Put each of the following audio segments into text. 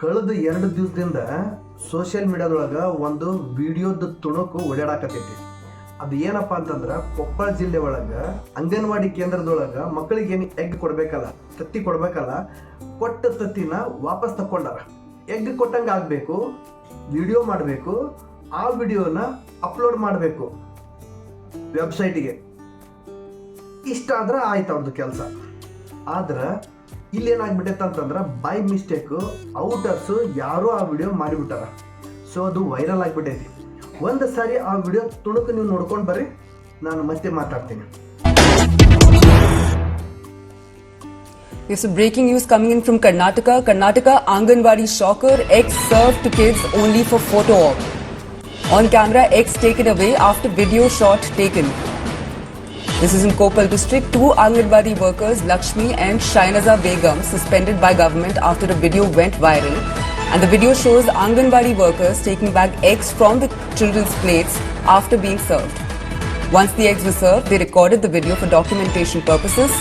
ಕಳೆದ 2 ದಿವಸದಿಂದ ಸೋಷಿಯಲ್ ಮೀಡಿಯಾದೊಳಗೆ ಒಂದು ವಿಡಿಯೋದ ತುಣುಕು ಓಡಾಡಕತ್ತೈತಿ. ಅದು ಏನಪ್ಪ ಅಂತಂದ್ರೆ, ಕೊಪ್ಪಳ ಜಿಲ್ಲೆ ಒಳಗೆ ಅಂಗನವಾಡಿ ಕೇಂದ್ರದೊಳಗೆ ಮಕ್ಕಳಿಗೆ ಏನು ಎಗ್ ಕೊಡಬೇಕಲ್ಲ, ತತ್ತಿ ಕೊಡಬೇಕಲ್ಲ, ಕೊಟ್ಟ ತತ್ತಿನ ವಾಪಸ್ ತಕ್ಕೊಂಡಾರ. ಎಗ್ ಕೊಟ್ಟಂಗೆ ಆಗಬೇಕು, ವಿಡಿಯೋ ಮಾಡಬೇಕು, ಆ ವಿಡಿಯೋನ ಅಪ್ಲೋಡ್ ಮಾಡಬೇಕು ವೆಬ್ಸೈಟಿಗೆ. ಇಷ್ಟ ಆದ್ರೆ ಆಯ್ತು ಅವ್ರದ್ದು ಕೆಲಸ. ಆದ್ರೆ ಇಲ್ಲೇನಾಗ್ಬಿಟ್ಟೈತೆ ಅಂತಂದ್ರೆ, ಬೈ ಮಿಸ್ಟೇಕ್ ಔಟರ್ಸು ಯಾರೋ ಆ ವಿಡಿಯೋ ಮಾಡಿಬಿಟ್ಟಾರ. ಸೊ ಅದು ವೈರಲ್ ಆಗಿಬಿಟ್ಟೈತಿ. ಒಂದು ಸಾರಿ ಆ ವಿಡಿಯೋ ತುಣುಕು ನೀವು ನೋಡ್ಕೊಂಡು ಬರ್ರಿ, ನಾನು ಮತ್ತೆ ಮಾತಾಡ್ತೀನಿ. Yes, so breaking news coming in from Karnataka. Karnataka Anganwadi shocker, eggs served to kids only for photo op. On camera, eggs taken away after video shot taken. This is in Koppal district. 2 Anganwadi workers, Lakshmi and Shainaza Begum, suspended by government after a video went viral. And the video shows Anganwadi workers taking back eggs from the children's plates after being served. Once the eggs were served, they recorded the video for documentation purposes,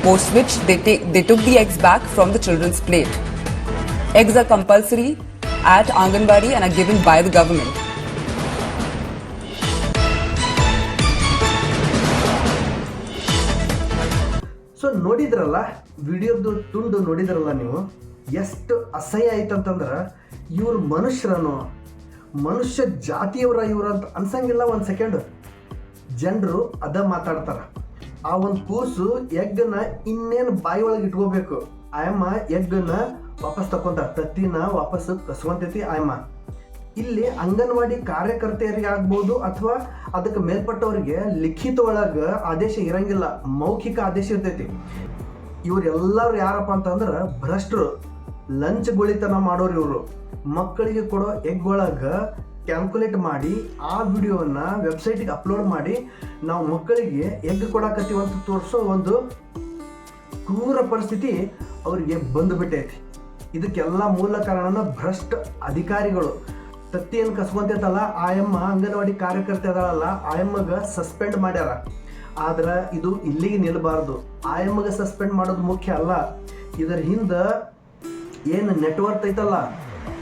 post which they took the eggs back from the children's plate. Eggs are compulsory at Anganwadi and are given by the government. So ನೋಡಿದ್ರಲ್ಲ, ವಿಡಿಯೋದು ತುಂಡು ನೋಡಿದ್ರಲ್ಲ ನೀವು, ಎಷ್ಟು ಅಸಹ್ಯ ಆಯ್ತಂತಂದ್ರೆ, ಇವ್ರು ಮನುಷ್ಯರನ್ನು, ಮನುಷ್ಯ ಜಾತಿಯವರ ಇವ್ರು ಅಂತ ಅನ್ಸಂಗಿಲ್ಲ. ಒಂದು ಸೆಕೆಂಡ್ ಜನರು ಅದ ಮಾತಾಡ್ತಾರ. ಆ ಒಂದು ಕೂಸು ಎಗ್ಗನ್ನ ಇನ್ನೇನು ಬಾಯಿ ಒಳಗೆ ಇಟ್ಕೋಬೇಕು, ಆಯಮ್ಮ ಎಗ್ಗನ್ನ ವಾಪಸ್ ತಕೊಂತ, ತತ್ತಿನ ವಾಪಸ್ ಕಸ್ಕೊಂತೈತಿ ಆಯಮ್ಮ. ಇಲ್ಲಿ ಅಂಗನವಾಡಿ ಕಾರ್ಯಕರ್ತೆಯರಿಗೆ ಆಗ್ಬೋದು ಅಥವಾ ಅದಕ್ಕೆ ಮೇಲ್ಪಟ್ಟವರಿಗೆ ಲಿಖಿತ ಒಳಗೆ ಆದೇಶ ಇರಂಗಿಲ್ಲ, ಮೌಖಿಕ ಆದೇಶ ಇರ್ತೈತಿ. ಇವರೆಲ್ಲರೂ ಯಾರಪ್ಪ ಅಂತಂದ್ರೆ ಭ್ರಷ್ಟರು, ಲಂಚ್ ಗುಳಿತನ ಮಾಡೋರು. ಇವರು ಮಕ್ಕಳಿಗೆ ಕೊಡೋ ಎಗ್ ಒಳಗೆ ಕ್ಯಾಲ್ಕುಲೇಟ್ ಮಾಡಿ ಆ ವಿಡಿಯೋನ ವೆಬ್ಸೈಟಿಗೆ ಅಪ್ಲೋಡ್ ಮಾಡಿ ನಾವು ಮಕ್ಕಳಿಗೆ ಎಗ್ ಕೊಡಾಕತ್ತೀವಿ ಅಂತ ತೋರಿಸೋ ಒಂದು ಕ್ರೂರ ಪರಿಸ್ಥಿತಿ ಅವರಿಗೆ ಬಂದುಬಿಟ್ಟೈತಿ. ಇದಕ್ಕೆಲ್ಲ ಮೂಲ ಕಾರಣನ ಭ್ರಷ್ಟ ಅಧಿಕಾರಿಗಳು. ತತ್ತಿ ಏನು ಕಸ್ಕೊಂತೈತಲ್ಲ, ಆಯಮ್ಮ ಅಂಗನವಾಡಿ ಕಾರ್ಯಕರ್ತೆ ಅದಲ್ಲ, ಆಯಮ್ಮಗೆ ಸಸ್ಪೆಂಡ್ ಮಾಡ್ಯಾರ. ಆದ್ರೆ ಇದು ಇಲ್ಲಿಗೆ ನಿಲ್ಲಬಾರ್ದು. ಆಯಮ್ಮಗೆ ಸಸ್ಪೆಂಡ್ ಮಾಡೋದು ಮುಖ್ಯ ಅಲ್ಲ. ಇದರ ಹಿಂದೆ ಏನು ನೆಟ್ವರ್ಕ್ ಐತಲ್ಲ,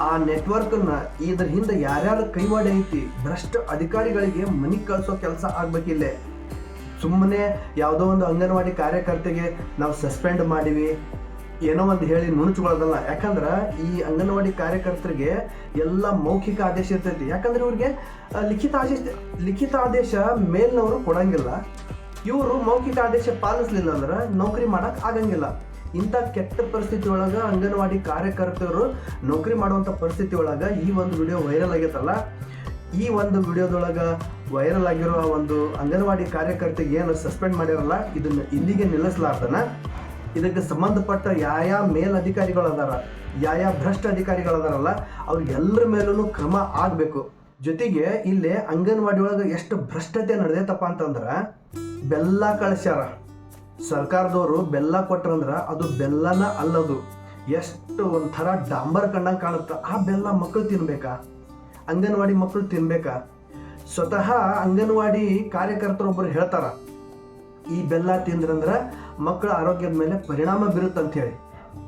ಆ ನೆಟ್ವರ್ಕನ್ನ ಇದ್ರ ಹಿಂದೆ ಯಾರ್ಯಾರು ಕೈವಾಡೆ ಐತಿ, ಭ್ರಷ್ಟ ಅಧಿಕಾರಿಗಳಿಗೆ ಮನಿ ಕಳಿಸೋ ಕೆಲಸ ಆಗ್ಬೇಕಿಲ್ಲೇ. ಸುಮ್ಮನೆ ಯಾವುದೋ ಒಂದು ಅಂಗನವಾಡಿ ಕಾರ್ಯಕರ್ತೆಗೆ ನಾವು ಸಸ್ಪೆಂಡ್ ಮಾಡಿವಿ ಏನೋ ಒಂದು ಹೇಳಿ ನುಣುಚ್ಕೊಳ್ಳೋದಲ್ಲ. ಯಾಕಂದ್ರೆ ಈ ಅಂಗನವಾಡಿ ಕಾರ್ಯಕರ್ತರಿಗೆ ಎಲ್ಲ ಮೌಖಿಕ ಆದೇಶ ಇರ್ತೈತಿ. ಯಾಕಂದ್ರೆ ಇವ್ರಿಗೆ ಲಿಖಿತ ಆದೇಶ ಮೇಲ್ನವರು ಕೊಡಂಗಿಲ್ಲ. ಇವರು ಮೌಖಿಕ ಆದೇಶ ಪಾಲಿಸ್ಲಿಲ್ಲ ಅಂದ್ರೆ ನೌಕರಿ ಮಾಡಕ್ ಆಗಂಗಿಲ್ಲ. ಇಂಥ ಕೆಟ್ಟ ಪರಿಸ್ಥಿತಿ ಒಳಗೆ ಅಂಗನವಾಡಿ ಕಾರ್ಯಕರ್ತರು ನೌಕರಿ ಮಾಡುವಂಥ ಪರಿಸ್ಥಿತಿ ಒಳಗೆ ಈ ಒಂದು ವಿಡಿಯೋ ವೈರಲ್ ಆಗೈತಲ್ಲ, ಈ ಒಂದು ವಿಡಿಯೋದೊಳಗೆ ವೈರಲ್ ಆಗಿರೋ ಒಂದು ಅಂಗನವಾಡಿ ಕಾರ್ಯಕರ್ತೆಗೆ ಏನು ಸಸ್ಪೆಂಡ್ ಮಾಡಿರಲ್ಲ, ಇದನ್ನು ಇಲ್ಲಿಗೆ ನಿಲ್ಲಿಸಲಾರ್ದನ ಇದಕ್ಕೆ ಸಂಬಂಧಪಟ್ಟ ಯಾವ ಮೇಲಧಿಕಾರಿಗಳು ಅದಾರ, ಯಾವ ಭ್ರಷ್ಟ ಅಧಿಕಾರಿಗಳು ಅದಾರಲ್ಲ, ಅವ್ರಿಗೆಲ್ಲರ ಮೇಲೂ ಕ್ರಮ ಆಗಬೇಕು. ಜೊತೆಗೆ ಇಲ್ಲಿ ಅಂಗನವಾಡಿ ಒಳಗೆ ಎಷ್ಟು ಭ್ರಷ್ಟತೆ ನಡೆದೈತಪ್ಪ ಅಂತಂದ್ರೆ, ಬೆಲ್ಲ ಕಳಿಸ್ಯಾರ ಸರ್ಕಾರದವರು. ಬೆಲ್ಲ ಕೊಟ್ರಂದ್ರೆ ಅದು ಬೆಲ್ಲನ ಅಲ್ಲದು, ಎಷ್ಟು ಒಂಥರ ಡಾಂಬರ್ ಕಂಡಂಗೆ ಕಾಣುತ್ತೆ. ಆ ಬೆಲ್ಲ ಮಕ್ಕಳು ತಿನ್ಬೇಕಾ? ಅಂಗನವಾಡಿ ಮಕ್ಕಳು ತಿನ್ಬೇಕಾ? ಸ್ವತಃ ಅಂಗನವಾಡಿ ಕಾರ್ಯಕರ್ತರೊಬ್ಬರು ಹೇಳ್ತಾರ, ಈ ಬೆಲ್ಲ ತಿಂದ್ರಂದ್ರೆ ಮಕ್ಕಳ ಆರೋಗ್ಯದ ಮೇಲೆ ಪರಿಣಾಮ ಬೀರುತ್ತಂತ ಹೇಳಿ.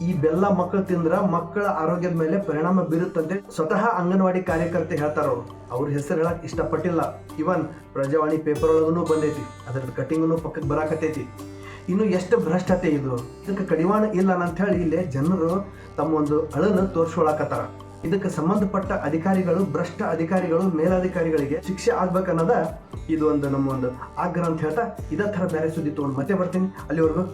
ಈ ಬೆಲ್ಲ ಮಕ್ಕಳು ತಿಂದ್ರೆ ಮಕ್ಕಳ ಆರೋಗ್ಯದ ಮೇಲೆ ಪರಿಣಾಮ ಬೀರುತ್ತಂತೆ ಸ್ವತಃ ಅಂಗನವಾಡಿ ಕಾರ್ಯಕರ್ತೆ ಹೇಳ್ತಾರವ್ರು. ಅವ್ರ ಹೆಸರು ಹೇಳಕ್ ಇಷ್ಟಪಟ್ಟಿಲ್ಲ. ಇವನ್ ಪ್ರಜಾವಾಣಿ ಪೇಪರ್ ಒಳಗೂ ಬಂದೈತಿ, ಅದ್ರದ್ದು ಕಟಿಂಗ್ನು ಪಕ್ಕಕ್ಕೆ ಬರಾಕತ್ತೈತಿ. ಇನ್ನು ಎಷ್ಟು ಭ್ರಷ್ಟತೆ ಇದು, ಇದಕ್ಕೆ ಕಡಿವಾಣ ಇಲ್ಲ ಅಂತ ಹೇಳಿ ಇಲ್ಲೇ ಜನರು ತಮ್ಮ ಒಂದು ಅಳನ್ನು ತೋರಿಸ್ಕೊಳಕತ್ತಾರ. ಇದಕ್ಕೆ ಸಂಬಂಧಪಟ್ಟ ಅಧಿಕಾರಿಗಳು, ಭ್ರಷ್ಟ ಅಧಿಕಾರಿಗಳು, ಮೇಲಧಿಕಾರಿಗಳಿಗೆ ಶಿಕ್ಷೆ ಆಗ್ಬೇಕನ್ನೋದ ಇದು ಒಂದು ನಮ್ಮ ಒಂದು ಆಗ್ರಹ ಅಂತ ಹೇಳ್ತಾ, ಇದೇ ಥರ ಬೇರೆ ಸುದ್ದಿ ತೊಗೊಂಡು ಮತ್ತೆ ಬರ್ತೀನಿ. ಅಲ್ಲಿವರೆಗೂ